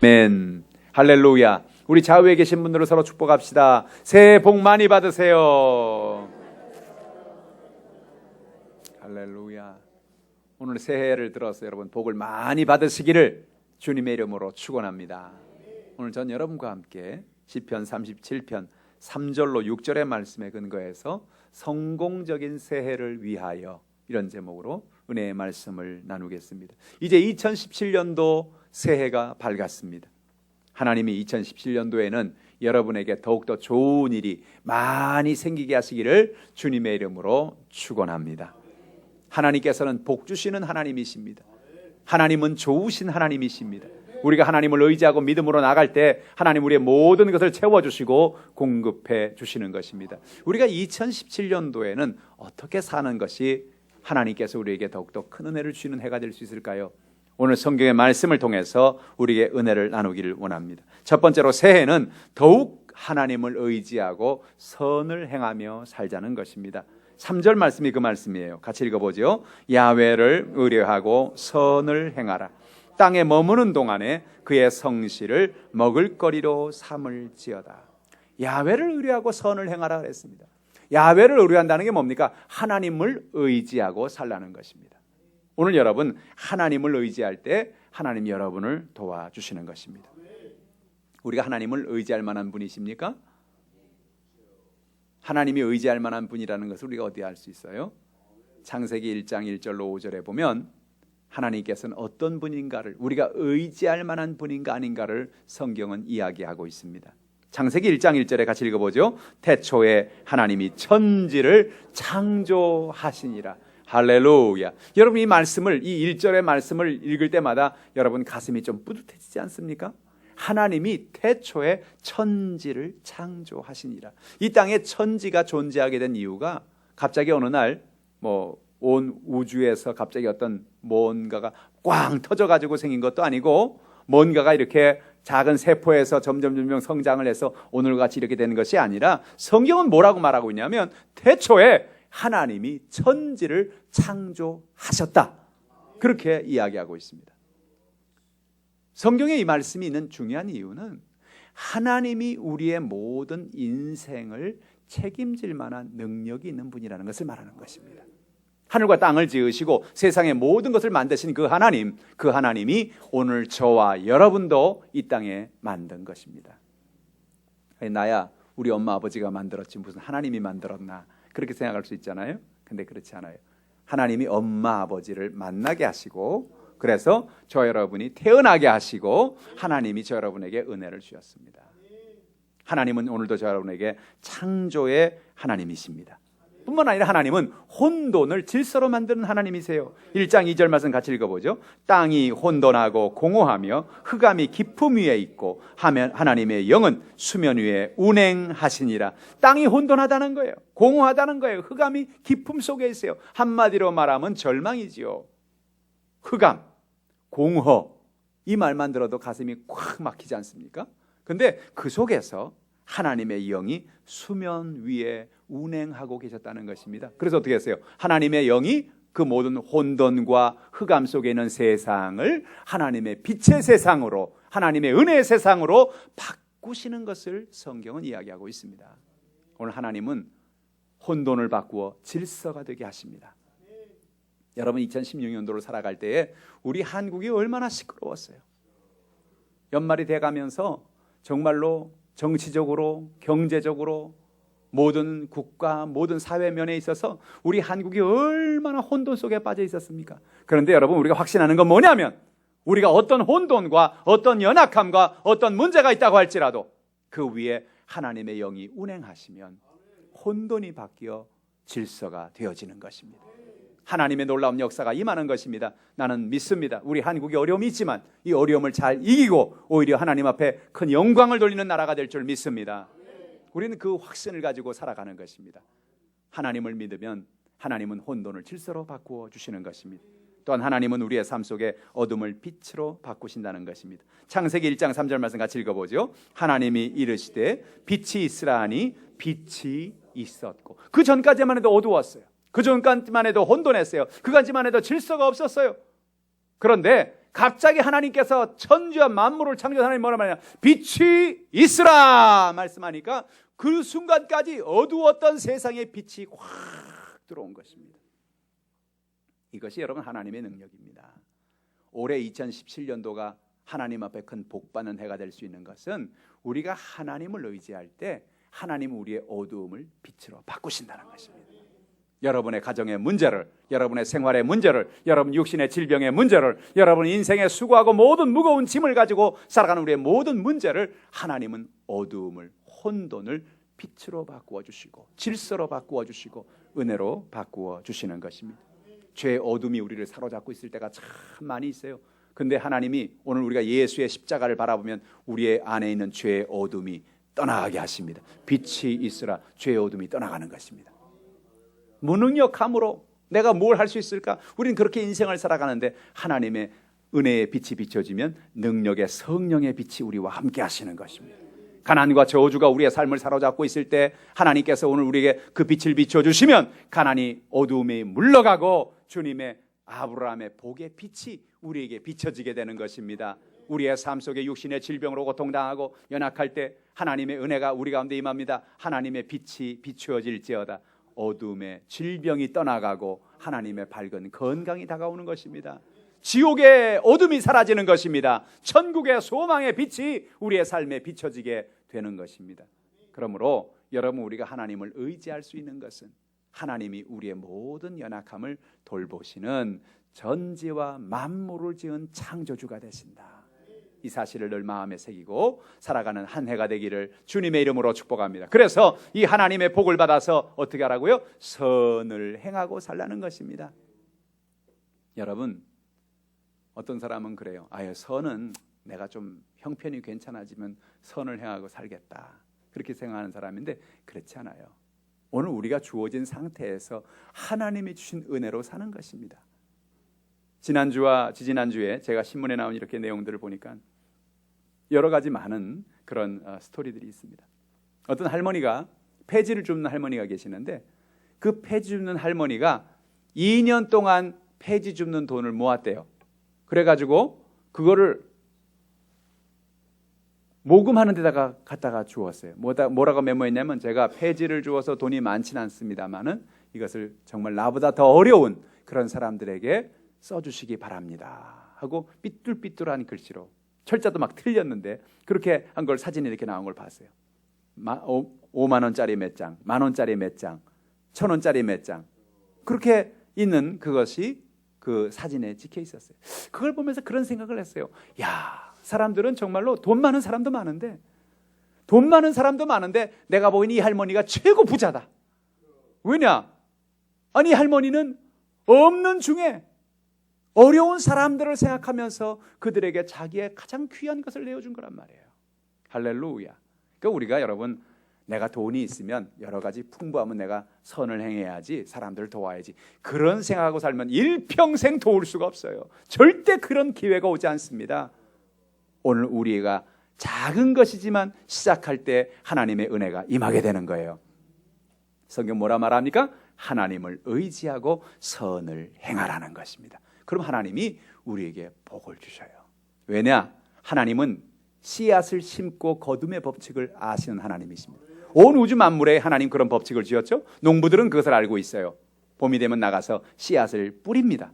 아멘. 할렐루야. 우리 좌우에 계신 분들로 서로 축복합시다. 새해 복 많이 받으세요. 할렐루야. 오늘 새해를 들어서 여러분 복을 많이 받으시기를 주님의 이름으로 축원합니다. 오늘 전 여러분과 함께 시편 37편 3절로 6절의 말씀에 근거해서 성공적인 새해를 위하여 이런 제목으로 은혜의 말씀을 나누겠습니다. 이제 2017년도 새해가 밝았습니다. 하나님이 2017년도에는 여러분에게 더욱더 좋은 일이 많이 생기게 하시기를 주님의 이름으로 축원합니다. 하나님께서는 복 주시는 하나님이십니다. 하나님은 좋으신 하나님이십니다. 우리가 하나님을 의지하고 믿음으로 나갈 때 하나님 우리의 모든 것을 채워주시고 공급해 주시는 것입니다. 우리가 2017년도에는 어떻게 사는 것이 하나님께서 우리에게 더욱더 큰 은혜를 주시는 해가 될 수 있을까요? 오늘 성경의 말씀을 통해서 우리에게 은혜를 나누기를 원합니다. 첫 번째로 새해는 더욱 하나님을 의지하고 선을 행하며 살자는 것입니다. 3절 말씀이 그 말씀이에요. 같이 읽어보죠. 야훼를 의뢰하고 선을 행하라. 땅에 머무는 동안에 그의 성실을 먹을거리로 삼을지어다. 야훼를 의뢰하고 선을 행하라 그랬습니다. 야훼를 의뢰한다는 게 뭡니까? 하나님을 의지하고 살라는 것입니다. 오늘 여러분 하나님을 의지할 때 하나님 여러분을 도와주시는 것입니다. 우리가 하나님을 의지할 만한 분이십니까? 하나님이 의지할 만한 분이라는 것을 우리가 어디에 알 수 있어요? 창세기 1장 1절로 5절에 보면 하나님께서는 어떤 분인가를 우리가 의지할 만한 분인가 아닌가를 성경은 이야기하고 있습니다. 창세기 1장 1절에 같이 읽어보죠. 태초에 하나님이 천지를 창조하시니라. 할렐루야. 여러분 이 말씀을 이 1절의 말씀을 읽을 때마다 여러분 가슴이 좀 뿌듯해지지 않습니까? 하나님이 태초에 천지를 창조하시니라. 이 땅에 천지가 존재하게 된 이유가 갑자기 어느 날 온 우주에서 갑자기 어떤 뭔가가 꽝 터져가지고 생긴 것도 아니고 뭔가가 이렇게 작은 세포에서 점점 성장을 해서 오늘같이 이렇게 되는 것이 아니라 성경은 뭐라고 말하고 있냐면 태초에 하나님이 천지를 창조하셨다. 그렇게 이야기하고 있습니다. 성경에 이 말씀이 있는 중요한 이유는 하나님이 우리의 모든 인생을 책임질 만한 능력이 있는 분이라는 것을 말하는 것입니다. 하늘과 땅을 지으시고 세상의 모든 것을 만드신 그 하나님이 오늘 저와 여러분도 이 땅에 만든 것입니다. 나야 우리 엄마 아버지가 만들었지 무슨 하나님이 만들었나 그렇게 생각할 수 있잖아요. 근데 그렇지 않아요. 하나님이 엄마 아버지를 만나게 하시고 그래서 저 여러분이 태어나게 하시고 하나님이 저 여러분에게 은혜를 주셨습니다. 하나님은 오늘도 저 여러분에게 창조의 하나님이십니다. 뿐만 아니라 하나님은 혼돈을 질서로 만드는 하나님이세요. 1장 2절 말씀 같이 읽어보죠. 땅이 혼돈하고 공허하며 흑암이 깊음 위에 있고 하나님의 영은 수면 위에 운행하시니라. 땅이 혼돈하다는 거예요. 공허하다는 거예요. 흑암이 깊음 속에 있어요. 한마디로 말하면 절망이지요. 흑암, 공허 이 말만 들어도 가슴이 꽉 막히지 않습니까? 근데 그 속에서 하나님의 영이 수면 위에 운행하고 계셨다는 것입니다. 그래서 어떻게 했어요? 하나님의 영이 그 모든 혼돈과 흑암 속에 있는 세상을 하나님의 빛의 세상으로 하나님의 은혜의 세상으로 바꾸시는 것을 성경은 이야기하고 있습니다. 오늘 하나님은 혼돈을 바꾸어 질서가 되게 하십니다. 여러분 2016년도를 살아갈 때에 우리 한국이 얼마나 시끄러웠어요. 연말이 돼가면서 정말로 정치적으로 경제적으로 모든 국가 모든 사회면에 있어서 우리 한국이 얼마나 혼돈 속에 빠져 있었습니까? 그런데 여러분 우리가 확신하는 건 뭐냐면 우리가 어떤 혼돈과 어떤 연약함과 어떤 문제가 있다고 할지라도 그 위에 하나님의 영이 운행하시면 혼돈이 바뀌어 질서가 되어지는 것입니다. 하나님의 놀라운 역사가 임하는 것입니다. 나는 믿습니다. 우리 한국이 어려움이 있지만 이 어려움을 잘 이기고 오히려 하나님 앞에 큰 영광을 돌리는 나라가 될 줄 믿습니다. 우리는 그 확신을 가지고 살아가는 것입니다. 하나님을 믿으면 하나님은 혼돈을 질서로 바꾸어 주시는 것입니다. 또한 하나님은 우리의 삶 속에 어둠을 빛으로 바꾸신다는 것입니다. 창세기 1장 3절 말씀 같이 읽어보죠. 하나님이 이르시되 빛이 있으라 하니 빛이 있었고 그 전까지만 해도 어두웠어요. 그 전까지만 해도 혼돈했어요. 그까지만 해도 질서가 없었어요. 그런데 갑자기 하나님께서 천지와 만물을 창조한 하나님 뭐라 말이냐, 빛이 있으라 말씀하니까 그 순간까지 어두웠던 세상에 빛이 확 들어온 것입니다. 이것이 여러분 하나님의 능력입니다. 올해 2017년도가 하나님 앞에 큰 복받는 해가 될 수 있는 것은 우리가 하나님을 의지할 때 하나님은 우리의 어두움을 빛으로 바꾸신다는 것입니다. 여러분의 가정의 문제를, 여러분의 생활의 문제를, 여러분 육신의 질병의 문제를, 여러분 인생의 수고하고 모든 무거운 짐을 가지고 살아가는 우리의 모든 문제를 하나님은 어두움을, 혼돈을 빛으로 바꾸어 주시고 질서로 바꾸어 주시고 은혜로 바꾸어 주시는 것입니다. 죄의 어둠이 우리를 사로잡고 있을 때가 참 많이 있어요. 근데 하나님이 오늘 우리가 예수의 십자가를 바라보면 우리의 안에 있는 죄의 어둠이 떠나가게 하십니다. 빛이 있으라 죄의 어둠이 떠나가는 것입니다. 무능력함으로 내가 뭘 할 수 있을까? 우리는 그렇게 인생을 살아가는데 하나님의 은혜의 빛이 비춰지면 능력의 성령의 빛이 우리와 함께 하시는 것입니다. 가난과 저주가 우리의 삶을 사로잡고 있을 때 하나님께서 오늘 우리에게 그 빛을 비춰주시면 가난이 어두움에 물러가고 주님의 아브라함의 복의 빛이 우리에게 비춰지게 되는 것입니다. 우리의 삶 속에 육신의 질병으로 고통당하고 연약할 때 하나님의 은혜가 우리 가운데 임합니다. 하나님의 빛이 비추어질지어다 어둠의 질병이 떠나가고 하나님의 밝은 건강이 다가오는 것입니다. 지옥의 어둠이 사라지는 것입니다. 천국의 소망의 빛이 우리의 삶에 비춰지게 되는 것입니다. 그러므로 여러분 우리가 하나님을 의지할 수 있는 것은 하나님이 우리의 모든 연약함을 돌보시는 전지와 만물을 지은 창조주가 되신다. 이 사실을 늘 마음에 새기고 살아가는 한 해가 되기를 주님의 이름으로 축복합니다. 그래서 이 하나님의 복을 받아서 어떻게 하라고요? 선을 행하고 살라는 것입니다. 여러분 어떤 사람은 그래요. 선은 내가 좀 형편이 괜찮아지면 선을 행하고 살겠다. 그렇게 생각하는 사람인데 그렇지 않아요. 오늘 우리가 주어진 상태에서 하나님이 주신 은혜로 사는 것입니다. 지난주와 지지난주에 제가 신문에 나온 이렇게 내용들을 보니까 여러 가지 많은 그런 스토리들이 있습니다. 어떤 할머니가 폐지를 줍는 할머니가 계시는데 그 폐지 줍는 할머니가 2년 동안 폐지 줍는 돈을 모았대요. 그래가지고 그거를 모금하는 데다가 갖다가 주었어요. 뭐라고 메모했냐면 제가 폐지를 주어서 돈이 많지는 않습니다만은 이것을 정말 나보다 더 어려운 그런 사람들에게 써주시기 바랍니다 하고 삐뚤삐뚤한 글씨로 철자도 막 틀렸는데 그렇게 한 걸 사진이 이렇게 나온 걸 봤어요. 5만 원짜리 몇 장, 만 원짜리 몇 장, 1,000원짜리 몇 장 그렇게 있는 그것이 그 사진에 찍혀 있었어요. 그걸 보면서 그런 생각을 했어요. 야, 사람들은 정말로 돈 많은 사람도 많은데 내가 보기엔 이 할머니가 최고 부자다. 왜냐? 아니 할머니는 없는 중에 어려운 사람들을 생각하면서 그들에게 자기의 가장 귀한 것을 내어준 거란 말이에요. 할렐루야. 그러니까 우리가 여러분 내가 돈이 있으면 여러 가지 풍부하면 내가 선을 행해야지 사람들을 도와야지 그런 생각하고 살면 일평생 도울 수가 없어요. 절대 그런 기회가 오지 않습니다. 오늘 우리가 작은 것이지만 시작할 때 하나님의 은혜가 임하게 되는 거예요. 성경 뭐라 말합니까? 하나님을 의지하고 선을 행하라는 것입니다. 그럼 하나님이 우리에게 복을 주셔요. 왜냐? 하나님은 씨앗을 심고 거둠의 법칙을 아시는 하나님이십니다. 온 우주 만물에 하나님 그런 법칙을 지었죠. 농부들은 그것을 알고 있어요. 봄이 되면 나가서 씨앗을 뿌립니다.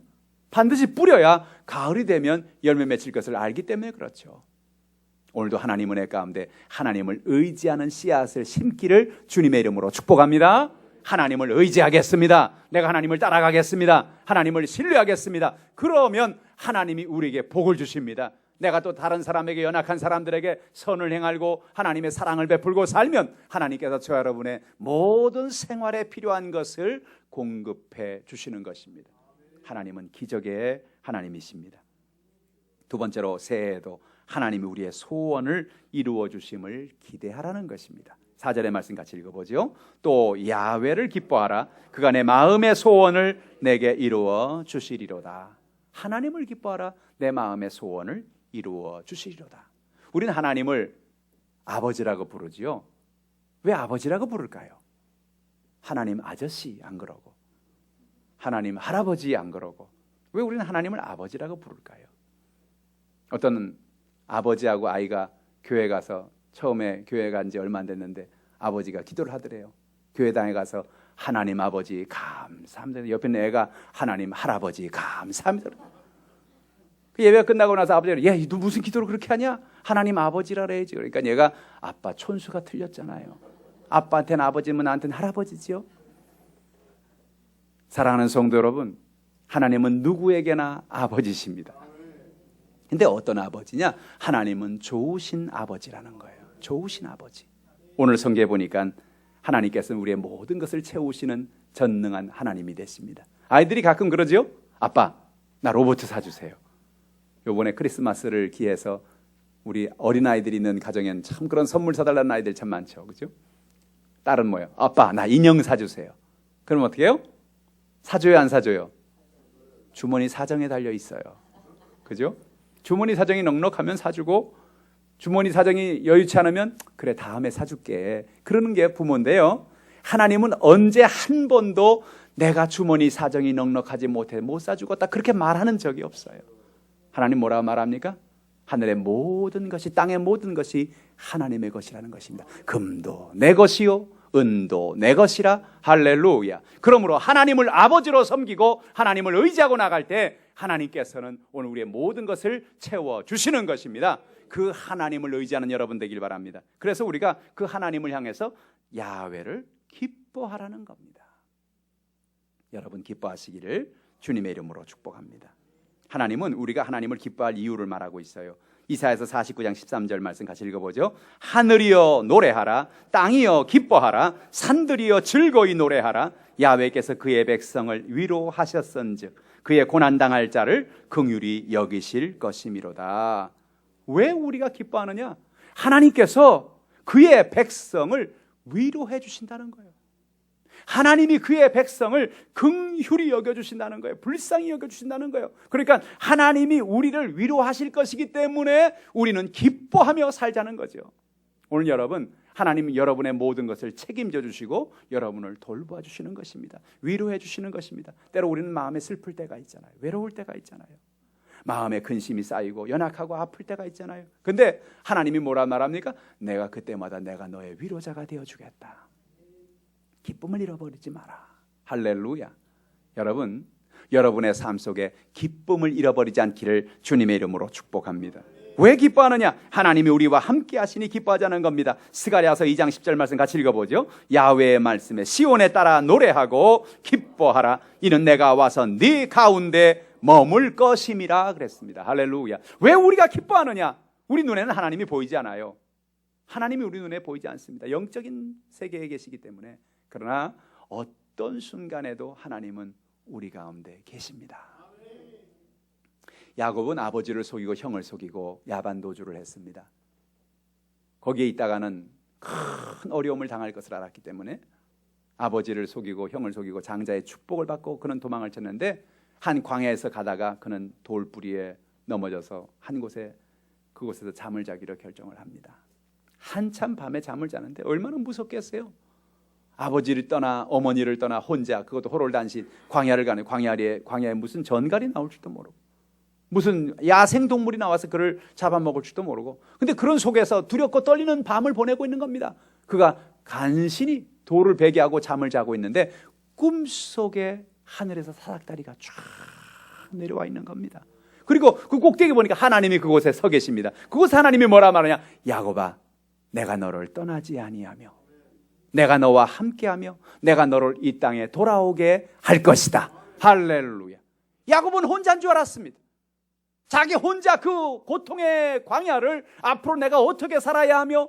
반드시 뿌려야 가을이 되면 열매 맺힐 것을 알기 때문에 그렇죠. 오늘도 하나님 은혜 가운데 하나님을 의지하는 씨앗을 심기를 주님의 이름으로 축복합니다. 하나님을 의지하겠습니다. 내가 하나님을 따라가겠습니다. 하나님을 신뢰하겠습니다. 그러면 하나님이 우리에게 복을 주십니다. 내가 또 다른 사람에게 연약한 사람들에게 선을 행하고 하나님의 사랑을 베풀고 살면 하나님께서 저 여러분의 모든 생활에 필요한 것을 공급해 주시는 것입니다. 하나님은 기적의 하나님이십니다. 두 번째로 새해에도 하나님이 우리의 소원을 이루어 주심을 기대하라는 것입니다. 4절의 말씀 같이 읽어보죠. 또 야훼를 기뻐하라. 그가 내 마음의 소원을 내게 이루어 주시리로다. 하나님을 기뻐하라. 내 마음의 소원을 이루어 주시리로다. 우리는 하나님을 아버지라고 부르지요. 왜 아버지라고 부를까요? 하나님 아저씨 안 그러고 하나님 할아버지 안 그러고 왜 우리는 하나님을 아버지라고 부를까요? 어떤 아버지하고 아이가 교회 가서 처음에 교회 간 지 얼마 안 됐는데 아버지가 기도를 하더래요. 교회당에 가서 하나님 아버지 감사합니다. 옆에 있는 애가 하나님 할아버지 감사합니다. 그 예배가 끝나고 나서 아버지가 야, 너 무슨 기도를 그렇게 하냐? 하나님 아버지라 그래야지. 그러니까 얘가 아빠 촌수가 틀렸잖아요. 아빠한테는 아버지면 나한테는 할아버지지요. 사랑하는 성도 여러분, 하나님은 누구에게나 아버지십니다. 근데 어떤 아버지냐? 하나님은 좋으신 아버지라는 거예요. 좋으신 아버지. 오늘 성경에 보니까 하나님께서는 우리의 모든 것을 채우시는 전능한 하나님이 되십니다. 아이들이 가끔 그러죠? 아빠, 나 로봇 사주세요. 요번에 크리스마스를 기해서 우리 어린아이들이 있는 가정에는 참 그런 선물 사달라는 아이들 참 많죠. 그죠? 딸은 뭐예요? 아빠, 나 인형 사주세요. 그럼 어떻게 해요? 사줘요, 안 사줘요? 주머니 사정에 달려 있어요. 그죠? 주머니 사정이 넉넉하면 사주고 주머니 사정이 여유치 않으면 그래 다음에 사줄게. 그러는 게 부모인데요. 하나님은 언제 한 번도 내가 주머니 사정이 넉넉하지 못해 못 사주겠다 그렇게 말하는 적이 없어요. 하나님 뭐라고 말합니까? 하늘의 모든 것이 땅의 모든 것이 하나님의 것이라는 것입니다. 금도 내 것이요 은도 내 것이라. 할렐루야. 그러므로 하나님을 아버지로 섬기고 하나님을 의지하고 나갈 때 하나님께서는 오늘 우리의 모든 것을 채워주시는 것입니다. 그 하나님을 의지하는 여러분 되길 바랍니다. 그래서 우리가 그 하나님을 향해서 야훼를 기뻐하라는 겁니다. 여러분 기뻐하시기를 주님의 이름으로 축복합니다. 하나님은 우리가 하나님을 기뻐할 이유를 말하고 있어요. 이사야서 49장 13절 말씀 같이 읽어보죠. 하늘이여 노래하라, 땅이여 기뻐하라, 산들이여 즐거이 노래하라. 야훼께서 그의 백성을 위로하셨은즉 그의 고난당할 자를 긍휼히 여기실 것이미로다. 왜 우리가 기뻐하느냐? 하나님께서 그의 백성을 위로해 주신다는 거예요. 하나님이 그의 백성을 긍휼히 여겨주신다는 거예요. 불쌍히 여겨주신다는 거예요. 그러니까 하나님이 우리를 위로하실 것이기 때문에 우리는 기뻐하며 살자는 거죠. 오늘 여러분, 하나님은 여러분의 모든 것을 책임져 주시고 여러분을 돌봐 주시는 것입니다. 위로해 주시는 것입니다. 때로 우리는 마음에 슬플 때가 있잖아요. 외로울 때가 있잖아요. 마음에 근심이 쌓이고 연약하고 아플 때가 있잖아요. 근데 하나님이 뭐라 말합니까? 내가 그때마다 내가 너의 위로자가 되어주겠다. 기쁨을 잃어버리지 마라. 할렐루야. 여러분, 여러분의 삶 속에 기쁨을 잃어버리지 않기를 주님의 이름으로 축복합니다. 왜 기뻐하느냐? 하나님이 우리와 함께 하시니 기뻐하자는 겁니다. 스가랴서 2장 10절 말씀 같이 읽어보죠. 야훼의 말씀에 시온에 따라 노래하고 기뻐하라. 이는 내가 와서 네 가운데 머물 것임이라 그랬습니다. 할렐루야. 왜 우리가 기뻐하느냐? 우리 눈에는 하나님이 보이지 않아요. 하나님이 우리 눈에 보이지 않습니다. 영적인 세계에 계시기 때문에. 그러나 어떤 순간에도 하나님은 우리 가운데 계십니다. 야곱은 아버지를 속이고 형을 속이고 야반도주를 했습니다. 거기에 있다가는 큰 어려움을 당할 것을 알았기 때문에 아버지를 속이고 형을 속이고 장자의 축복을 받고 그는 도망을 쳤는데 한 광야에서 가다가 그는 돌뿌리에 넘어져서 한 곳에 그곳에서 잠을 자기로 결정을 합니다. 한참 밤에 잠을 자는데 얼마나 무섭겠어요? 아버지를 떠나 어머니를 떠나 혼자, 그것도 호롤단신 광야를 가는 광야에 무슨 전갈이 나올 줄도 모르고 무슨 야생동물이 나와서 그를 잡아먹을 줄도 모르고, 근데 그런 속에서 두렵고 떨리는 밤을 보내고 있는 겁니다. 그가 간신히 돌을 베개하고 잠을 자고 있는데 꿈속에 하늘에서 사닥다리가 쫙 내려와 있는 겁니다. 그리고 그 꼭대기 보니까 하나님이 그곳에 서 계십니다. 그곳에 하나님이 뭐라 말하냐? 야곱아, 내가 너를 떠나지 아니하며 내가 너와 함께하며 내가 너를 이 땅에 돌아오게 할 것이다. 할렐루야. 야곱은 혼자인 줄 알았습니다. 자기 혼자 그 고통의 광야를 앞으로 내가 어떻게 살아야 하며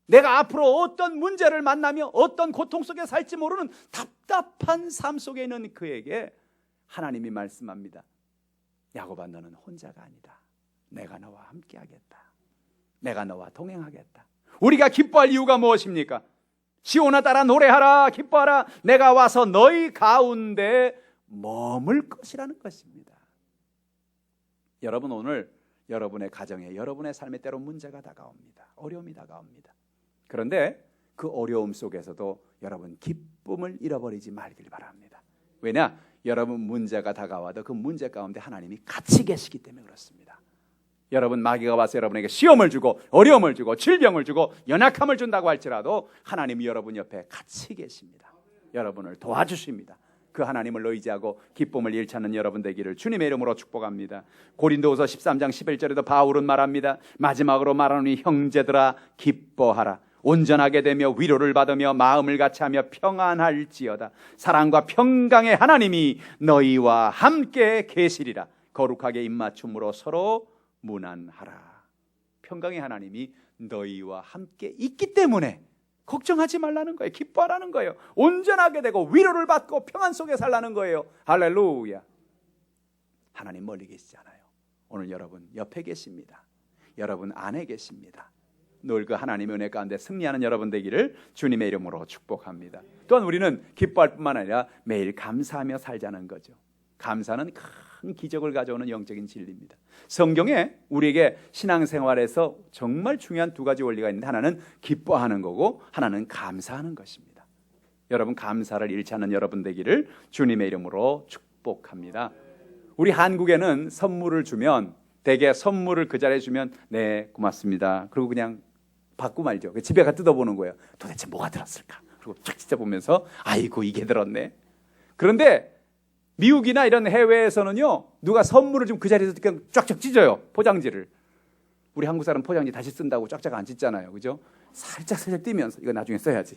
내가 앞으로 어떤 문제를 만나며 어떤 고통 속에 살지 모르는 답답한 삶 속에 있는 그에게 하나님이 말씀합니다. 야곱아, 너는 혼자가 아니다. 내가 너와 함께하겠다. 내가 너와 동행하겠다. 우리가 기뻐할 이유가 무엇입니까? 시온아 따라 노래하라, 기뻐하라. 내가 와서 너희 가운데 머물 것이라는 것입니다. 여러분, 오늘 여러분의 가정에 여러분의 삶에 때로 문제가 다가옵니다. 어려움이 다가옵니다. 그런데 그 어려움 속에서도 여러분 기쁨을 잃어버리지 말길 바랍니다. 왜냐? 여러분 문제가 다가와도 그 문제 가운데 하나님이 같이 계시기 때문에 그렇습니다. 여러분, 마귀가 와서 여러분에게 시험을 주고 어려움을 주고 질병을 주고 연약함을 준다고 할지라도 하나님이 여러분 옆에 같이 계십니다. 여러분을 도와주십니다. 그 하나님을 의지하고 기쁨을 일찾는 여러분 되기를 주님의 이름으로 축복합니다. 고린도후서 13장 11절에도 바울은 말합니다. 마지막으로 말하노니 형제들아 기뻐하라. 온전하게 되며 위로를 받으며 마음을 같이하며 평안할지어다. 사랑과 평강의 하나님이 너희와 함께 계시리라. 거룩하게 입맞춤으로 서로 무난하라. 평강의 하나님이 너희와 함께 있기 때문에 걱정하지 말라는 거예요. 기뻐하라는 거예요. 온전하게 되고 위로를 받고 평안 속에 살라는 거예요. 할렐루야. 하나님 멀리 계시지 않아요. 오늘 여러분 옆에 계십니다. 여러분 안에 계십니다. 늘 그 하나님의 은혜 가운데 승리하는 여러분 되기를 주님의 이름으로 축복합니다. 또한 우리는 기뻐할 뿐만 아니라 매일 감사하며 살자는 거죠. 감사는 큰 기적을 가져오는 영적인 진리입니다. 성경에 우리에게 신앙생활에서 정말 중요한 두 가지 원리가 있는데, 하나는 기뻐하는 거고 하나는 감사하는 것입니다. 여러분 감사를 잃지 않는 여러분 되기를 주님의 이름으로 축복합니다. 우리 한국에는 선물을 주면 대개 선물을 그 자리에 주면 네 고맙습니다 그리고 그냥 받고 말죠. 집에 가 뜯어보는 거예요. 도대체 뭐가 들었을까? 그리고 쫙 찢어보면서 아이고 이게 들었네. 그런데 미국이나 이런 해외에서는요, 누가 선물을 좀 그 자리에서 그냥 쫙쫙 찢어요. 포장지를. 우리 한국 사람 포장지 다시 쓴다고 쫙쫙 안 찢잖아요. 그죠? 살짝 띄면서 이거 나중에 써야지.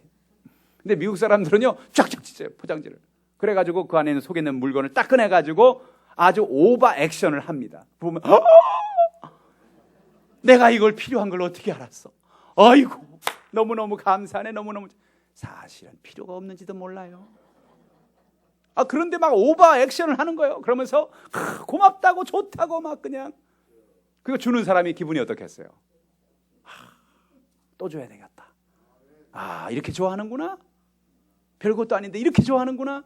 근데 미국 사람들은요 쫙쫙 찢어요, 포장지를. 그래가지고 그 안에 속에 있는 물건을 딱 꺼내가지고 아주 오버 액션을 합니다. 보면 내가 이걸 필요한 걸 어떻게 알았어? 아이고 너무너무 감사하네. 너무너무. 사실은 필요가 없는지도 몰라요. 그런데 막 오버 액션을 하는 거예요. 그러면서 고맙다고 좋다고 막 그냥. 그거 주는 사람이 기분이 어떻겠어요? 또 줘야 되겠다. 이렇게 좋아하는구나. 별것도 아닌데 이렇게 좋아하는구나.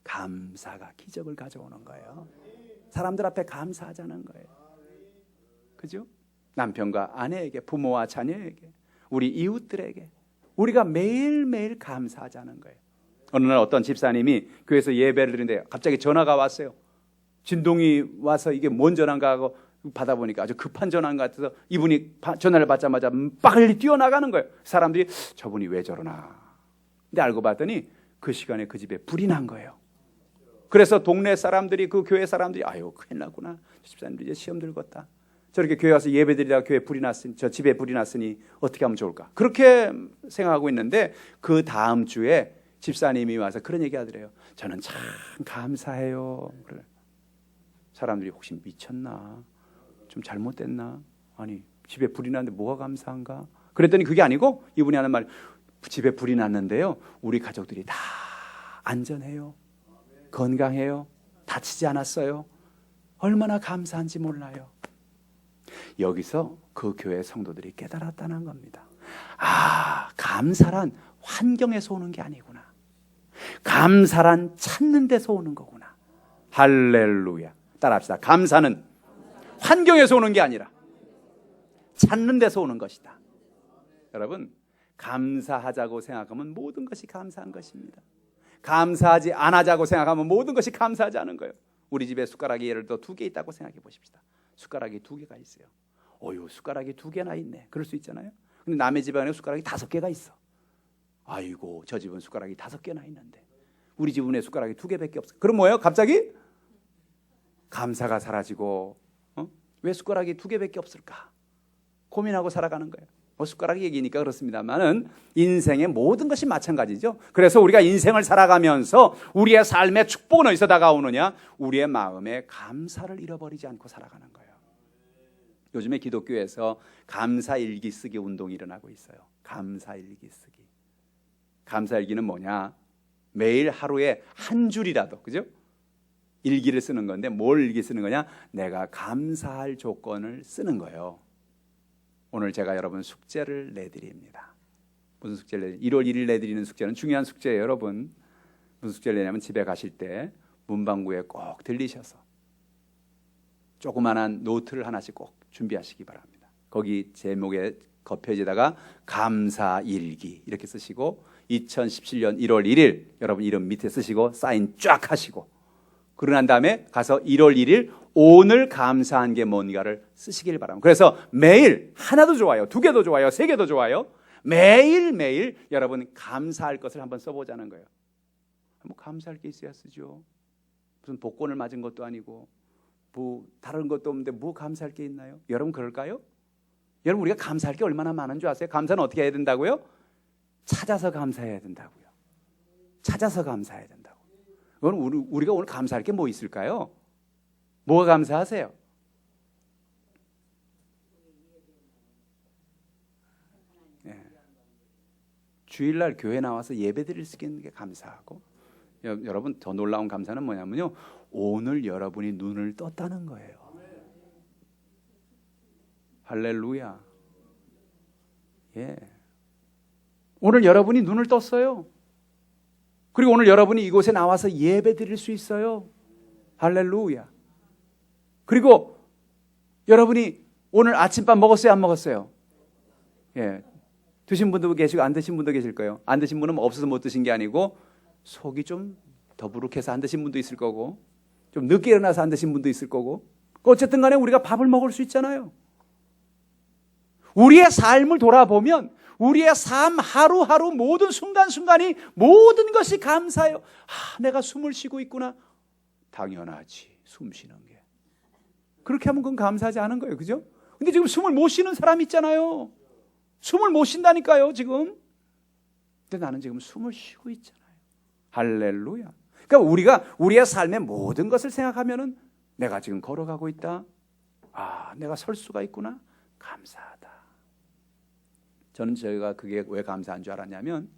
감사가 기적을 가져오는 거예요. 사람들 앞에 감사하자는 거예요. 그죠? 남편과 아내에게, 부모와 자녀에게, 우리 이웃들에게 우리가 매일매일 감사하자는 거예요. 어느 날 어떤 집사님이 교회에서 예배를 드리는데 갑자기 전화가 왔어요. 진동이 와서 이게 뭔 전화인가 하고 받아보니까 아주 급한 전화인 것 같아서 이분이 전화를 받자마자 빨리 뛰어나가는 거예요. 사람들이 저분이 왜 저러나. 근데 알고 봤더니 그 시간에 그 집에 불이 난 거예요. 그래서 동네 사람들이, 그 교회 사람들이 아유 큰일 났구나. 저 집사님들 이제 시험 들었다. 저렇게 교회 와서 예배드리다가 교회 불이 났으니, 저 집에 불이 났으니 어떻게 하면 좋을까. 그렇게 생각하고 있는데 그 다음 주에 집사님이 와서 그런 얘기 하더래요. 저는 참 감사해요. 그래. 사람들이 혹시 미쳤나? 좀 잘못됐나? 아니 집에 불이 났는데 뭐가 감사한가? 그랬더니 그게 아니고 이분이 하는 말, 집에 불이 났는데요 우리 가족들이 다 안전해요. 건강해요. 다치지 않았어요. 얼마나 감사한지 몰라요. 여기서 그 교회 성도들이 깨달았다는 겁니다. 감사란 환경에서 오는 게 아니구나. 감사란 찾는 데서 오는 거구나. 할렐루야. 따라합시다. 감사는 환경에서 오는 게 아니라 찾는 데서 오는 것이다. 여러분 감사하자고 생각하면 모든 것이 감사한 것입니다. 감사하지 않자고 생각하면 모든 것이 감사하지 않은 거예요. 우리 집에 숟가락이 예를 들어 2개 있다고 생각해 보십시다. 숟가락이 2개가 있어요. 숟가락이 2개나 있네. 그럴 수 있잖아요. 근데 남의 집에 안에 숟가락이 5개가 있어. 아이고 저 집은 숟가락이 5개나 있는데 우리 집은 숟가락이 2개밖에 없어. 그럼 뭐예요? 갑자기 감사가 사라지고 왜 숟가락이 2개밖에 없을까? 고민하고 살아가는 거예요. 숟가락 얘기니까 그렇습니다만은 인생의 모든 것이 마찬가지죠. 그래서 우리가 인생을 살아가면서 우리의 삶의 축복은 어디서 다가오느냐? 우리의 마음에 감사를 잃어버리지 않고 살아가는 거예요. 요즘에 기독교에서 감사일기 쓰기 운동이 일어나고 있어요. 감사일기 쓰기. 감사일기는 뭐냐? 매일 하루에 한 줄이라도, 그죠? 일기를 쓰는 건데 뭘 일기 쓰는 거냐? 내가 감사할 조건을 쓰는 거예요. 오늘 제가 여러분 숙제를 내드립니다. 무슨 숙제를 1월 1일 내드리는 숙제는 중요한 숙제예요. 여러분 무슨 숙제를 내냐면 집에 가실 때 문방구에 꼭 들리셔서 조그만한 노트를 하나씩 꼭 준비하시기 바랍니다. 거기 제목에 겉표지에다가 감사일기 이렇게 쓰시고 2017년 1월 1일 여러분 이름 밑에 쓰시고 사인 쫙 하시고 그러고 난 다음에 가서 1월 1일 오늘 감사한 게 뭔가를 쓰시길 바랍니다. 그래서 매일 하나도 좋아요. 2개도 좋아요. 3개도 좋아요. 매일매일 여러분 감사할 것을 한번 써보자는 거예요. 뭐 감사할 게 있어야 쓰죠. 무슨 복권을 맞은 것도 아니고 뭐 다른 것도 없는데 뭐 감사할 게 있나요? 여러분 그럴까요? 여러분 우리가 감사할 게 얼마나 많은 줄 아세요? 감사는 어떻게 해야 된다고요? 찾아서 감사해야 된다고요. 찾아서 감사해야 된다고. 우리가 오늘 감사할 게 뭐 있을까요? 뭐가 감사하세요? 네. 주일날 교회 나와서 예배 드릴 수 있는 게 감사하고, 여러분 더 놀라운 감사는 뭐냐면요, 오늘 여러분이 눈을 떴다는 거예요. 할렐루야. 예. 오늘 여러분이 눈을 떴어요. 그리고 오늘 여러분이 이곳에 나와서 예배 드릴 수 있어요. 할렐루야. 그리고 여러분이 오늘 아침밥 먹었어요, 안 먹었어요? 예. 드신 분도 계시고 안 드신 분도 계실 거예요. 안 드신 분은 없어서 못 드신 게 아니고 속이 좀 더부룩해서 안 드신 분도 있을 거고, 좀 늦게 일어나서 안 드신 분도 있을 거고, 어쨌든 간에 우리가 밥을 먹을 수 있잖아요. 우리의 삶을 돌아보면 우리의 삶 하루하루 모든 순간순간이 모든 것이 감사해요. 내가 숨을 쉬고 있구나. 당연하지, 숨 쉬는 게. 그렇게 하면 그건 감사하지 않은 거예요. 그죠? 근데 지금 숨을 못 쉬는 사람 있잖아요. 숨을 못 쉰다니까요, 지금. 근데 나는 지금 숨을 쉬고 있잖아요. 할렐루야. 그러니까 우리가 우리의 삶의 모든 것을 생각하면은 내가 지금 걸어가고 있다. 내가 설 수가 있구나. 감사하다. 저는 제가 그게 왜 감사한 줄 알았냐면,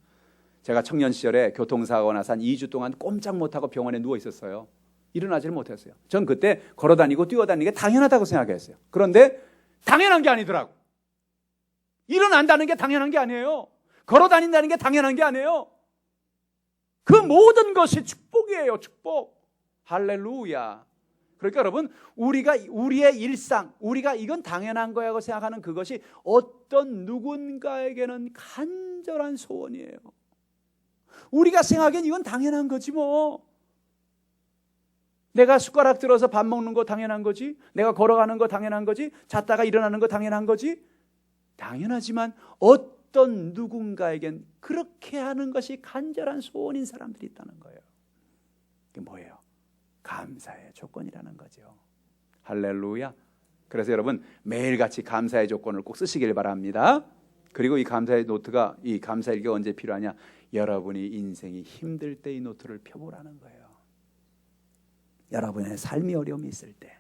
제가 청년 시절에 교통사고가 나서 한 2주 동안 꼼짝 못하고 병원에 누워 있었어요. 일어나지를 못했어요. 전 그때 걸어다니고 뛰어다니는 게 당연하다고 생각했어요. 그런데 당연한 게 아니더라고. 일어난다는 게 당연한 게 아니에요. 걸어다닌다는 게 당연한 게 아니에요. 그 모든 것이 축복이에요. 축복. 할렐루야. 그러니까 여러분, 우리의 일상, 우리가 이건 당연한 거라고 생각하는 그것이 어떤 누군가에게는 간절한 소원이에요. 우리가 생각하기엔 이건 당연한 거지 뭐. 내가 숟가락 들어서 밥 먹는 거 당연한 거지. 내가 걸어가는 거 당연한 거지. 잤다가 일어나는 거 당연한 거지. 당연하지만 어떤 누군가에겐 그렇게 하는 것이 간절한 소원인 사람들이 있다는 거예요. 그게 뭐예요? 감사의 조건이라는 거죠. 할렐루야. 그래서 여러분 매일같이 감사의 조건을 꼭 쓰시길 바랍니다. 그리고 이 감사의 노트가, 이 감사일기가 언제 필요하냐? 여러분이 인생이 힘들 때 이 노트를 펴보라는 거예요. 여러분의 삶이 어려움이 있을 때,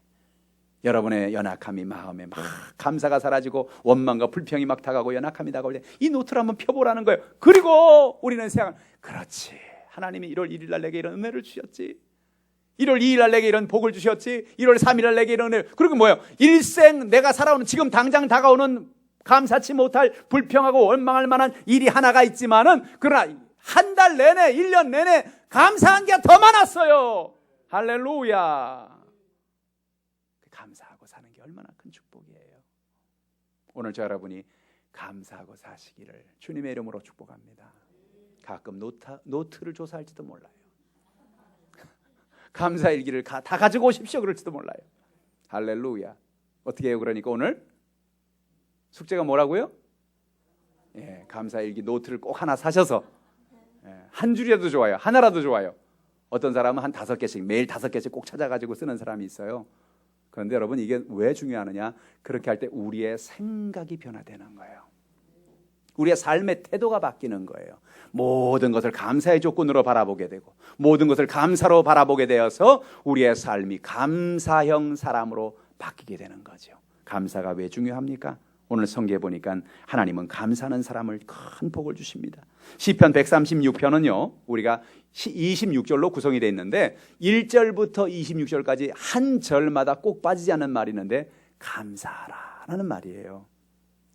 여러분의 연약함이 마음에 막 감사가 사라지고 원망과 불평이 막 다가오고 연약함이 다가올 때 이 노트를 한번 펴보라는 거예요. 그리고 우리는 생각, 그렇지, 하나님이 1월 1일 날 내게 이런 은혜를 주셨지, 1월 2일 날 내게 이런 복을 주셨지, 1월 3일 날 내게 이런 은혜. 그리고 뭐예요? 일생 내가 살아오는 지금 당장 다가오는 감사치 못할 불평하고 원망할 만한 일이 하나가 있지만은, 그러나 한 달 내내 1년 내내 감사한 게 더 많았어요. 할렐루야. 감사하고 사는 게 얼마나 큰 축복이에요. 오늘 저 여러분이 감사하고 사시기를 주님의 이름으로 축복합니다. 가끔 노트를 조사할지도 몰라요. 감사일기를 다 가지고 오십시오 그럴지도 몰라요. 할렐루야. 어떻게 해요? 그러니까 오늘 숙제가 뭐라고요? 감사일기 노트를 꼭 하나 사셔서, 한 줄이라도 좋아요. 하나라도 좋아요. 어떤 사람은 한 5개씩, 매일 5개씩 꼭 찾아가지고 쓰는 사람이 있어요. 그런데 여러분 이게 왜 중요하느냐? 그렇게 할 때 우리의 생각이 변화되는 거예요. 우리의 삶의 태도가 바뀌는 거예요. 모든 것을 감사의 조건으로 바라보게 되고, 모든 것을 감사로 바라보게 되어서 우리의 삶이 감사형 사람으로 바뀌게 되는 거죠. 감사가 왜 중요합니까? 오늘 성경에 보니까 하나님은 감사하는 사람을 큰 복을 주십니다. 시편 136편은요 우리가 26절로 구성이 되어 있는데 1절부터 26절까지 한 절마다 꼭 빠지지 않는 말이 있는데 감사하라라는 말이에요.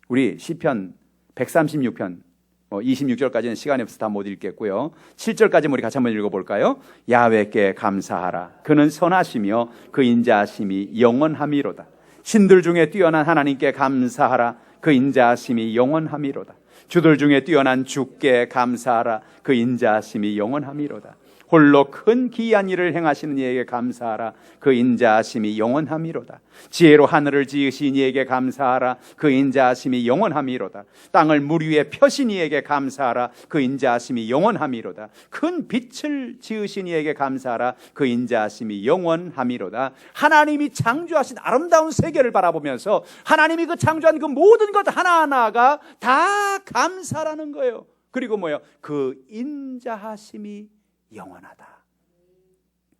우리 시편 136편 26절까지는 시간이 없어서 다 못 읽겠고요. 7절까지 우리 같이 한번 읽어볼까요? 야훼께 감사하라. 그는 선하시며 그 인자하심이 영원함이로다. 신들 중에 뛰어난 하나님께 감사하라. 그 인자하심이 영원함이로다. 주들 중에 뛰어난 주께 감사하라. 그 인자하심이 영원함이로다. 홀로 큰 기이한 일을 행하시는 이에게 감사하라. 그 인자하심이 영원함이로다. 지혜로 하늘을 지으신 이에게 감사하라. 그 인자하심이 영원함이로다. 땅을 물 위에 펴신 이에게 감사하라. 그 인자하심이 영원함이로다. 큰 빛을 지으신 이에게 감사하라. 그 인자하심이 영원함이로다. 하나님이 창조하신 아름다운 세계를 바라보면서 하나님이 그 창조한 그 모든 것 하나하나가 다 감사라는 거예요. 그리고 뭐예요? 그 인자하심이 영원하다.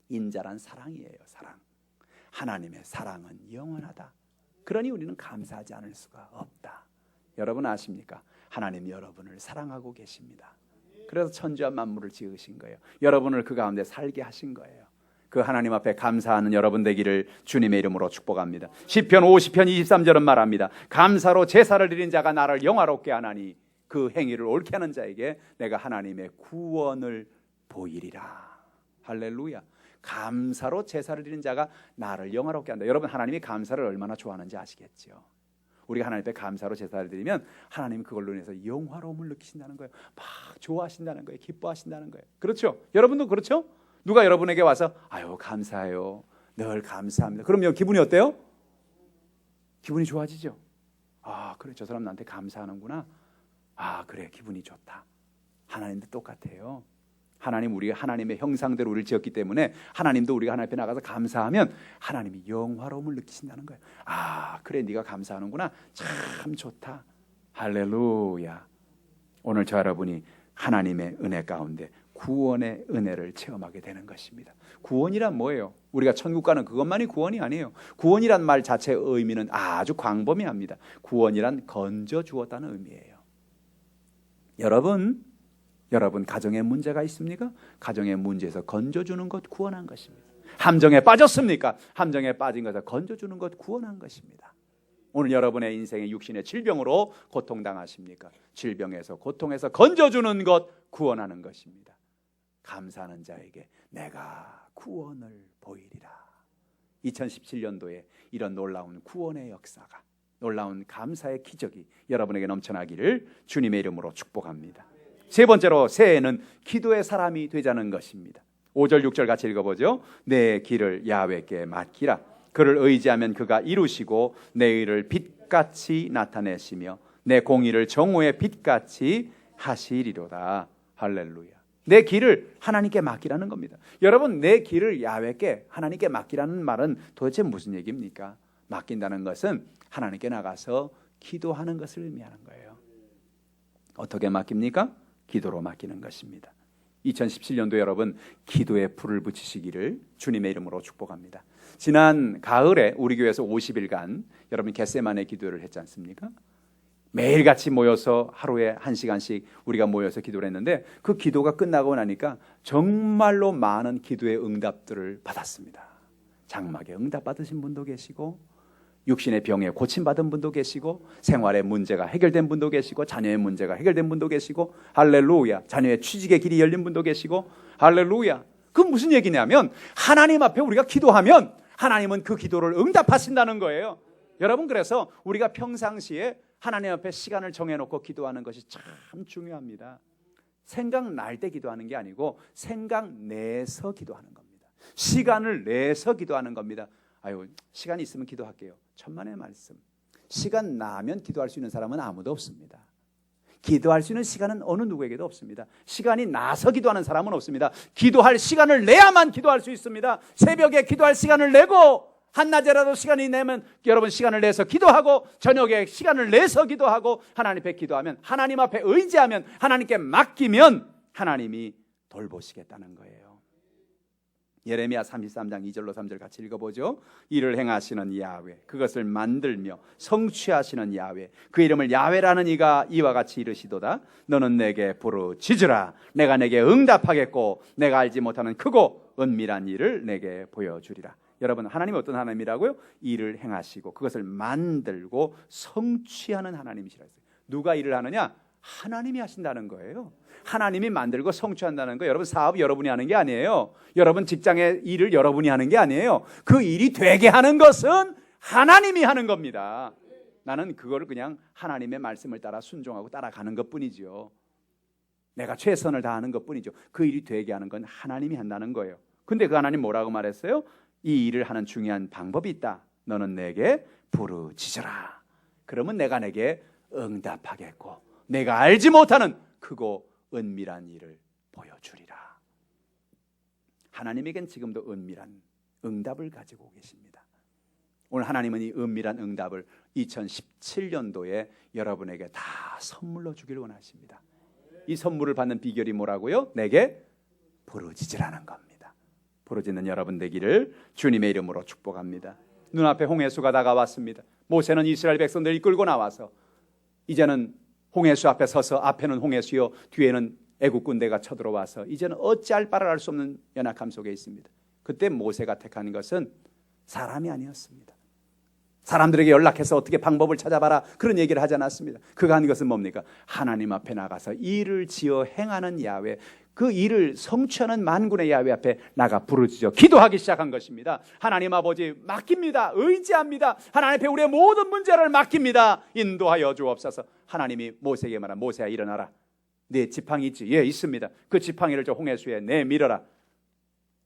인자란 사랑이에요. 사랑. 하나님의 사랑은 영원하다. 그러니 우리는 감사하지 않을 수가 없다. 여러분 아십니까? 하나님 여러분을 사랑하고 계십니다. 그래서 천지와 만물을 지으신 거예요. 여러분을 그 가운데 살게 하신 거예요. 그 하나님 앞에 감사하는 여러분 되기를 주님의 이름으로 축복합니다. 시편 50편 23절은 말합니다. 감사로 제사를 드린 자가 나를 영화롭게 하나니 그 행위를 옳게 하는 자에게 내가 하나님의 구원을 보이리라. 할렐루야. 감사로 제사를 드리는 자가 나를 영화롭게 한다. 여러분 하나님이 감사를 얼마나 좋아하는지 아시겠죠? 우리가 하나님 앞에 감사로 제사를 드리면 하나님 그걸로 인해서 영화로움을 느끼신다는 거예요. 막 좋아하신다는 거예요. 기뻐하신다는 거예요. 그렇죠? 여러분도 그렇죠? 누가 여러분에게 와서 아유 감사해요. 늘 감사합니다. 그럼 기분이 어때요? 기분이 좋아지죠? 아 그래 저 사람 나한테 감사하는구나. 아 그래 기분이 좋다. 하나님도 똑같아요. 하나님 우리가 하나님의 형상대로 우리를 지었기 때문에 하나님도 우리가 하나님 앞에 나가서 감사하면 하나님이 영화로움을 느끼신다는 거예요. 아 그래 네가 감사하는구나. 참 좋다. 할렐루야. 오늘 저 여러분이 하나님의 은혜 가운데 구원의 은혜를 체험하게 되는 것입니다. 구원이란 뭐예요? 우리가 천국 가는 그것만이 구원이 아니에요. 구원이란 말 자체의 의미는 아주 광범위합니다. 구원이란 건져 주었다는 의미예요. 여러분 가정에 문제가 있습니까? 가정의 문제에서 건져주는 것 구원한 것입니다. 함정에 빠졌습니까? 함정에 빠진 것을 건져주는 것 구원한 것입니다. 오늘 여러분의 인생의 육신의 질병으로 고통당하십니까? 질병에서 고통에서 건져주는 것 구원하는 것입니다. 감사하는 자에게 내가 구원을 보이리라. 2017년도에 이런 놀라운 구원의 역사가, 놀라운 감사의 기적이 여러분에게 넘쳐나기를 주님의 이름으로 축복합니다. 세 번째로 새해에는 기도의 사람이 되자는 것입니다. 5절 6절 같이 읽어보죠. 내 길을 야훼께 맡기라. 그를 의지하면 그가 이루시고 내 의를 빛같이 나타내시며 내 공의를 정오의 빛같이 하시리로다. 할렐루야. 내 길을 하나님께 맡기라는 겁니다. 여러분 내 길을 야훼께 하나님께 맡기라는 말은 도대체 무슨 얘기입니까? 맡긴다는 것은 하나님께 나가서 기도하는 것을 의미하는 거예요. 어떻게 맡깁니까? 기도로 맡기는 것입니다. 2017년도 여러분 기도에 불을 붙이시기를 주님의 이름으로 축복합니다. 지난 가을에 우리 교회에서 50일간 여러분 겟세마네 기도를 했지 않습니까? 매일같이 모여서 하루에 1시간씩 우리가 모여서 기도를 했는데 그 기도가 끝나고 나니까 정말로 많은 기도의 응답들을 받았습니다. 장막에 응답 받으신 분도 계시고 육신의 병에 고침받은 분도 계시고 생활의 문제가 해결된 분도 계시고 자녀의 문제가 해결된 분도 계시고 할렐루야. 자녀의 취직의 길이 열린 분도 계시고 할렐루야. 그건 무슨 얘기냐면 하나님 앞에 우리가 기도하면 하나님은 그 기도를 응답하신다는 거예요. 여러분 그래서 우리가 평상시에 하나님 앞에 시간을 정해놓고 기도하는 것이 참 중요합니다. 생각날 때 기도하는 게 아니고 생각내서 기도하는 겁니다. 시간을 내서 기도하는 겁니다. 아유 시간이 있으면 기도할게요. 천만의 말씀. 시간 나면 기도할 수 있는 사람은 아무도 없습니다. 기도할 수 있는 시간은 어느 누구에게도 없습니다. 시간이 나서 기도하는 사람은 없습니다. 기도할 시간을 내야만 기도할 수 있습니다. 새벽에 기도할 시간을 내고 한낮에라도 시간이 내면 여러분 시간을 내서 기도하고 저녁에 시간을 내서 기도하고 하나님 앞에 기도하면 하나님 앞에 의지하면 하나님께 맡기면 하나님이 돌보시겠다는 거예요. 예레미야 33장 2절로 3절 같이 읽어보죠. 이를 행하시는 야훼 그것을 만들며 성취하시는 야훼 그 이름을 야훼라는 이가 이와 같이 이르시도다. 너는 내게 부르짖으라. 내가 내게 응답하겠고 내가 알지 못하는 크고 은밀한 일을 내게 보여주리라. 여러분 하나님이 어떤 하나님이라고요? 일을 행하시고 그것을 만들고 성취하는 하나님이시라 했어요. 누가 일을 하느냐? 하나님이 하신다는 거예요. 하나님이 만들고 성취한다는 거예요. 여러분 사업 여러분이 하는 게 아니에요. 여러분 직장의 일을 여러분이 하는 게 아니에요. 그 일이 되게 하는 것은 하나님이 하는 겁니다. 나는 그거를 그냥 하나님의 말씀을 따라 순종하고 따라가는 것뿐이죠. 내가 최선을 다하는 것뿐이죠. 그 일이 되게 하는 건 하나님이 한다는 거예요. 근데 그 하나님 뭐라고 말했어요? 이 일을 하는 중요한 방법이 있다. 너는 내게 부르짖으라. 그러면 내가 내게 응답하겠고 내가 알지 못하는 크고 은밀한 일을 보여주리라. 하나님에겐 지금도 은밀한 응답을 가지고 계십니다. 오늘 하나님은 이 은밀한 응답을 2017년도에 여러분에게 다 선물로 주길 원하십니다. 이 선물을 받는 비결이 뭐라고요? 내게 부르짖으라는 겁니다. 부르짖는 여러분 되기를 주님의 이름으로 축복합니다. 눈앞에 홍해수가 다가왔습니다. 모세는 이스라엘 백성들을 이끌고 나와서 이제는 홍해수 앞에 서서 앞에는 홍해수요 뒤에는 애국 군대가 쳐들어와서 이제는 어찌할 바를 알 수 없는 연약함 속에 있습니다. 그때 모세가 택한 것은 사람이 아니었습니다. 사람들에게 연락해서 어떻게 방법을 찾아봐라 그런 얘기를 하지 않았습니다. 그가 한 것은 뭡니까? 하나님 앞에 나가서 일을 지어 행하는 야훼, 그 일을 성취하는 만군의 야훼 앞에 나가 부르짖어 기도하기 시작한 것입니다. 하나님 아버지 맡깁니다. 의지합니다. 하나님 앞에 우리의 모든 문제를 맡깁니다. 인도하여 주옵소서. 하나님이 모세에게 말한 모세야 일어나라. 네 지팡이 있지? 예 있습니다. 그 지팡이를 저 홍해수에 내밀어라.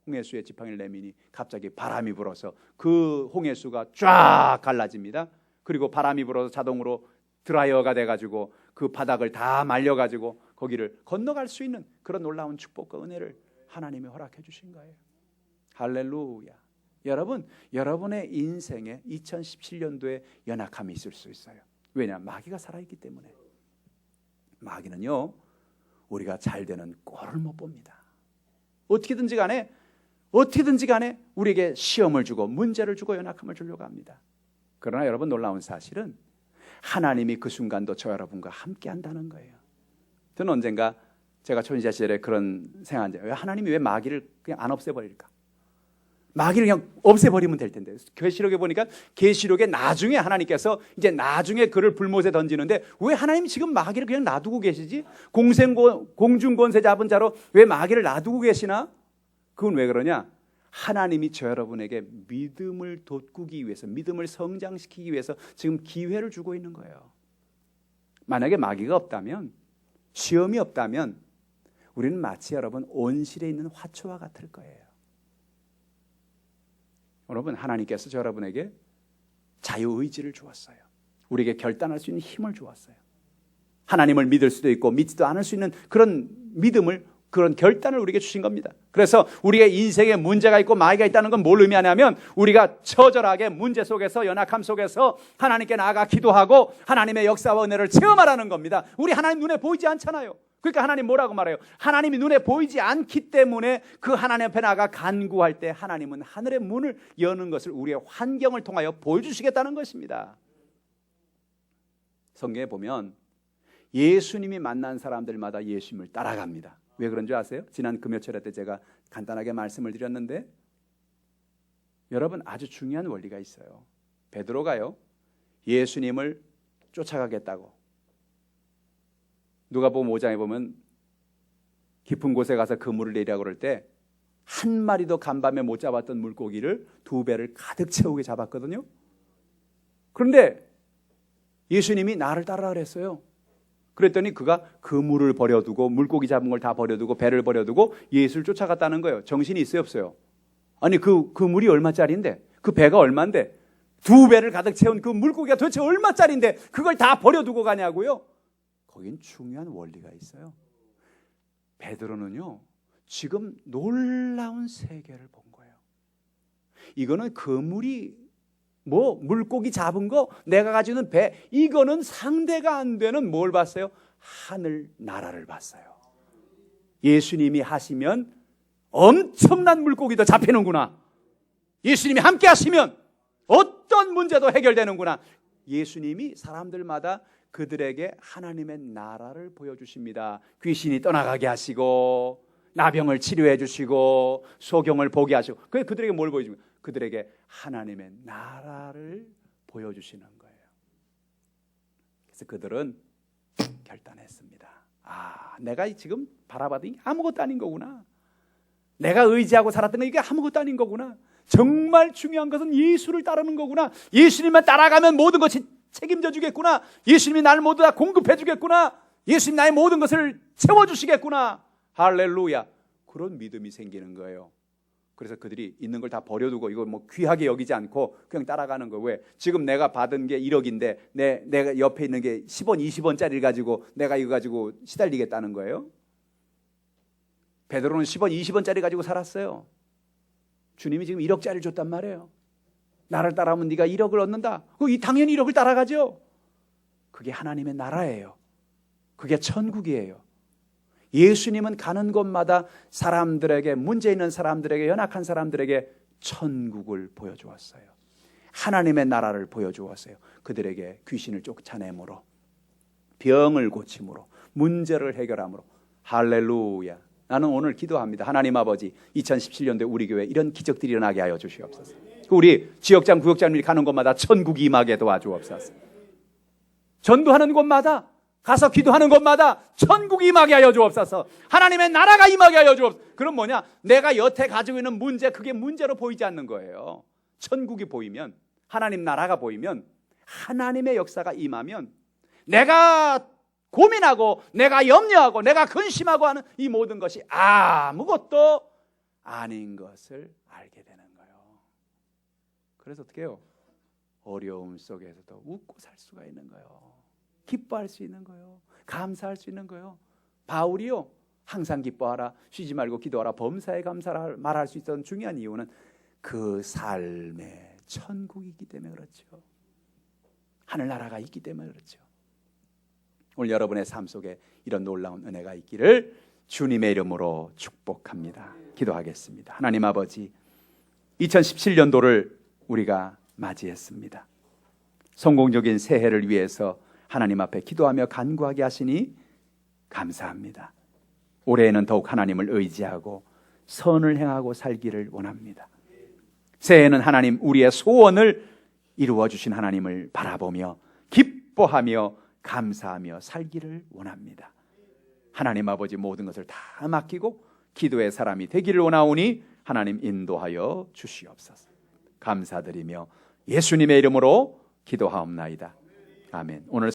홍해수에 지팡이를 내미니 갑자기 바람이 불어서 그 홍해수가 쫙 갈라집니다. 그리고 바람이 불어서 자동으로 드라이어가 돼가지고 그 바닥을 다 말려가지고 거기를 건너갈 수 있는 그런 놀라운 축복과 은혜를 하나님이 허락해 주신 거예요. 할렐루야. 여러분, 여러분의 인생에 2017년도에 연약함이 있을 수 있어요. 왜냐? 마귀가 살아있기 때문에. 마귀는요 우리가 잘 되는 꼴을 못 봅니다. 어떻게든지 간에 우리에게 시험을 주고 문제를 주고 연약함을 주려고 합니다. 그러나 여러분 놀라운 사실은 하나님이 그 순간도 저 여러분과 함께 한다는 거예요. 저는 언젠가 제가 초신자 시절에 그런 생각한 왜 하나님이 왜 마귀를 그냥 안 없애버릴까? 마귀를 그냥 없애버리면 될 텐데. 계시록에 보니까 계시록에 나중에 하나님께서 이제 나중에 그를 불못에 던지는데 왜 하나님이 지금 마귀를 그냥 놔두고 계시지? 공중권세 잡은 자로 왜 마귀를 놔두고 계시나? 그건 왜 그러냐? 하나님이 저 여러분에게 믿음을 돋구기 위해서, 믿음을 성장시키기 위해서 지금 기회를 주고 있는 거예요. 만약에 마귀가 없다면, 시험이 없다면 우리는 마치 여러분 온실에 있는 화초와 같을 거예요. 여러분 하나님께서 저 여러분에게 자유의지를 주었어요. 우리에게 결단할 수 있는 힘을 주었어요. 하나님을 믿을 수도 있고 믿지도 않을 수 있는 그런 믿음을, 그런 결단을 우리에게 주신 겁니다. 그래서 우리의 인생에 문제가 있고 마귀가 있다는 건 뭘 의미하냐면 우리가 처절하게 문제 속에서 연약함 속에서 하나님께 나아가 기도하고 하나님의 역사와 은혜를 체험하라는 겁니다. 우리 하나님 눈에 보이지 않잖아요. 그러니까 하나님 뭐라고 말해요? 하나님이 눈에 보이지 않기 때문에 그 하나님 앞에 나아가 간구할 때 하나님은 하늘의 문을 여는 것을 우리의 환경을 통하여 보여주시겠다는 것입니다. 성경에 보면 예수님이 만난 사람들마다 예수님을 따라갑니다. 왜 그런 줄 아세요? 지난 금요철에 때 제가 간단하게 말씀을 드렸는데 여러분 아주 중요한 원리가 있어요. 베드로가요 예수님을 쫓아가겠다고 누가복음 5장에 보면 깊은 곳에 가서 그물을 내리라고 그럴 때 한 마리도 간밤에 못 잡았던 물고기를 2배를 가득 채우게 잡았거든요. 그런데 예수님이 나를 따르라 그랬어요. 그랬더니 그가 그물을 버려두고 물고기 잡은 걸 다 버려두고 배를 버려두고 예수를 쫓아갔다는 거예요. 정신이 있어요 없어요? 아니 그 물이 얼마짜리인데, 그 배가 얼마인데, 2배를 가득 채운 그 물고기가 도대체 얼마짜리인데 그걸 다 버려두고 가냐고요? 거긴 중요한 원리가 있어요. 베드로는요 지금 놀라운 세계를 본 거예요. 이거는 그물이 물고기 잡은 거, 내가 가지고 있는 배, 이거는 상대가 안 되는 뭘 봤어요? 하늘 나라를 봤어요. 예수님이 하시면 엄청난 물고기도 잡히는구나. 예수님이 함께 하시면 어떤 문제도 해결되는구나. 예수님이 사람들마다 그들에게 하나님의 나라를 보여주십니다. 귀신이 떠나가게 하시고 나병을 치료해 주시고 소경을 보게 하시고, 그들에게 뭘 보여줍니까? 그들에게 하나님의 나라를 보여주시는 거예요. 그래서 그들은 결단했습니다. 내가 지금 바라봤던 게 아무것도 아닌 거구나. 내가 의지하고 살았던 게 이게 아무것도 아닌 거구나. 정말 중요한 것은 예수를 따르는 거구나. 예수님만 따라가면 모든 것이 책임져 주겠구나. 예수님이 나를 모두 다 공급해 주겠구나. 예수님 나의 모든 것을 채워주시겠구나. 할렐루야. 그런 믿음이 생기는 거예요. 그래서 그들이 있는 걸 다 버려두고 이거 뭐 귀하게 여기지 않고 그냥 따라가는 거예요. 왜? 지금 내가 받은 게 1억인데 내가 옆에 있는 게 10원, 20원짜리를 가지고 내가 이거 가지고 시달리겠다는 거예요. 베드로는 10원, 20원짜리 가지고 살았어요. 주님이 지금 1억짜리를 줬단 말이에요. 나를 따라오면 네가 1억을 얻는다. 당연히 1억을 따라가죠. 그게 하나님의 나라예요. 그게 천국이에요. 예수님은 가는 곳마다 사람들에게, 문제 있는 사람들에게, 연약한 사람들에게 천국을 보여주었어요. 하나님의 나라를 보여주었어요. 그들에게 귀신을 쫓아내므로, 병을 고침으로, 문제를 해결함으로. 할렐루야. 나는 오늘 기도합니다. 하나님 아버지, 2017년도에 우리 교회에 이런 기적들이 일어나게 하여 주시옵소서. 우리 지역장, 구역장들이 가는 곳마다 천국이 임하게 도와주옵소서. 전도하는 곳마다, 가서 기도하는 곳마다 천국이 임하게 하여 주옵소서. 하나님의 나라가 임하게 하여 주옵소서. 그럼 뭐냐? 내가 여태 가지고 있는 문제, 그게 문제로 보이지 않는 거예요. 천국이 보이면, 하나님 나라가 보이면, 하나님의 역사가 임하면, 내가 고민하고 내가 염려하고 내가 근심하고 하는 이 모든 것이 아무것도 아닌 것을 알게 되는 거예요. 그래서 어떻게 해요? 어려움 속에서도 웃고 살 수가 있는 거예요. 기뻐할 수 있는 거예요. 감사할 수 있는 거예요. 바울이요, 항상 기뻐하라, 쉬지 말고 기도하라, 범사에 감사라 말할 수 있었던 중요한 이유는 그 삶에 천국이 있기 때문에 그렇죠. 하늘나라가 있기 때문에 그렇죠. 오늘 여러분의 삶 속에 이런 놀라운 은혜가 있기를 주님의 이름으로 축복합니다. 기도하겠습니다. 하나님 아버지, 2017년도를 우리가 맞이했습니다. 성공적인 새해를 위해서 하나님 앞에 기도하며 간구하게 하시니 감사합니다. 올해에는 더욱 하나님을 의지하고 선을 행하고 살기를 원합니다. 새해에는 하나님, 우리의 소원을 이루어 주신 하나님을 바라보며 기뻐하며 감사하며 살기를 원합니다. 하나님 아버지, 모든 것을 다 맡기고 기도의 사람이 되기를 원하오니 하나님 인도하여 주시옵소서. 감사드리며 예수님의 이름으로 기도하옵나이다. 아멘. 오늘